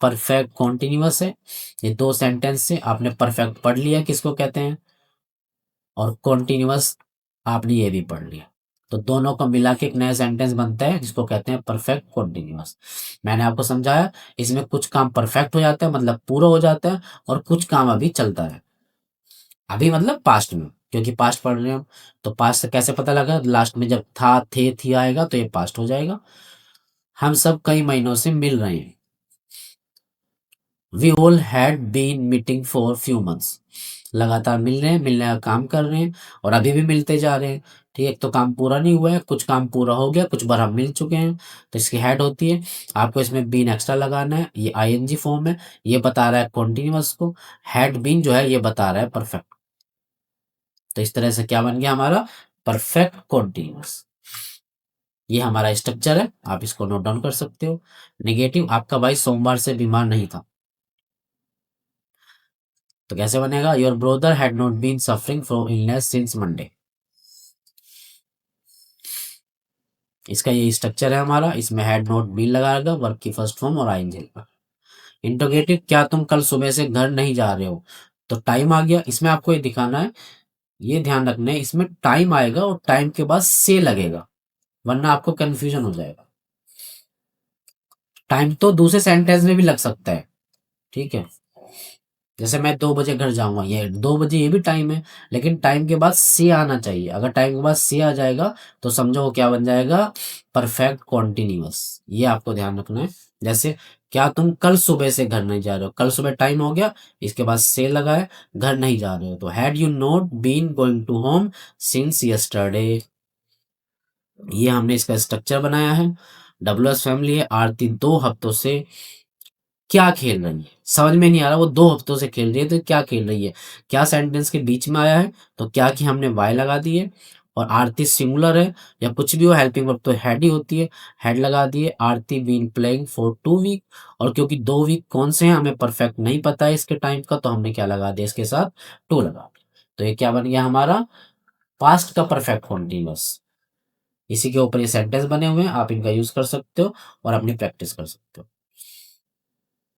Perfect continuous है। ये दो सेंटेंस से आपने परफेक्ट पढ़ लिया किसको कहते हैं, और कॉन्टिन्यूअस आपने ये भी पढ़ लिया। तो दोनों को मिला के एक नया सेंटेंस बनता है जिसको कहते हैं परफेक्ट कॉन्टिन्यूअस। मैंने आपको समझाया, इसमें कुछ काम परफेक्ट हो जाता है मतलब पूरा हो जाता है, और कुछ काम अभी चलता है। अभी मतलब पास्ट में, क्योंकि पास्ट पढ़ रहे हैं हम, तो पास्ट से कैसे पता लगा, लास्ट में जब था थे थी आएगा तो ये पास्ट हो जाएगा। हम सब कई महीनों से मिल रहे हैं। We all had been meeting for few months. लगातार मिल रहे हैं, मिलने का काम कर रहे हैं, और अभी भी मिलते जा रहे हैं। ठीक है, एक तो काम पूरा नहीं हुआ है, कुछ काम पूरा हो गया, कुछ बार हम मिल चुके हैं, तो इसकी हेड होती है। आपको इसमें बीन एक्स्ट्रा लगाना है, ये आईएनजी फॉर्म है, ये बता रहा है कॉन्टिन्यूअस को। हैड बीन जो है ये बता रहा है परफेक्ट। तो इस तरह से क्या बन गया हमारा, परफेक्ट कॉन्टिन्यूअस। ये हमारा स्ट्रक्चर है, आप इसको नोट डाउन कर सकते हो। नेगेटिव, आपका भाई सोमवार से बीमार नहीं था, तो कैसे बनेगा, your brother had not been suffering from illness since Monday. इसका ये स्ट्रक्चर है हमारा, इसमें हैड नॉट बीन लगाएगा, वर्ब की फर्स्ट फॉर्म और आईएनजी लगा। इंटरोगेटिव, क्या तुम कल सुबह से घर नहीं जा रहे हो, तो टाइम आ गया। इसमें आपको ये दिखाना है, ये ध्यान रखना है, इसमें टाइम आएगा और टाइम के बाद से लगेगा, वरना आपको कंफ्यूजन हो जाएगा। टाइम तो दूसरे सेंटेंस में भी लग सकता है, ठीक है, जैसे मैं 2 बजे घर जाऊंगा, ये 2 बजे ये भी टाइम है, लेकिन टाइम के बाद से आना चाहिए। अगर टाइम के बाद से आ जाएगा तो समझो वो क्या बन जाएगा, परफेक्ट कॉन्टिन्यूअस। ये आपको ध्यान रखना है। जैसे, क्या तुम कल सुबह से घर नहीं जा रहे हो, कल सुबह टाइम हो गया, इसके बाद से लगा है, घर नहीं जा रहे हो, तो had you not been going to home since yesterday. ये हमने इसका स्ट्रक्चर बनाया है। डब्ल्यूएस फैमिली है, आरती 2 हफ्तों से क्या खेल रही है, समझ में नहीं आ रहा, वो 2 हफ्तों से खेल रही है, तो क्या खेल रही है, क्या सेंटेंस के बीच में आया है, तो क्या की हमने वाई लगा दी है। और आरती सिंगुलर है, या कुछ भी हो हेल्पिंग वर्ब तो हेड ही होती है, हेड लगा दिए। आरती बीन प्लेइंग फॉर 2 वीक, और क्योंकि 2 वीक कौन से हैं हमें परफेक्ट नहीं पता है इसके टाइम का, तो हमने क्या लगा दिया इसके साथ, टू लगा दिया। तो ये क्या बन गया हमारा, पास्ट का परफेक्ट कॉन्टिन्यूअस। इसी के ऊपर ये सेंटेंस बने हुए हैं, आप इनका यूज कर सकते हो और अपनी प्रैक्टिस कर सकते हो।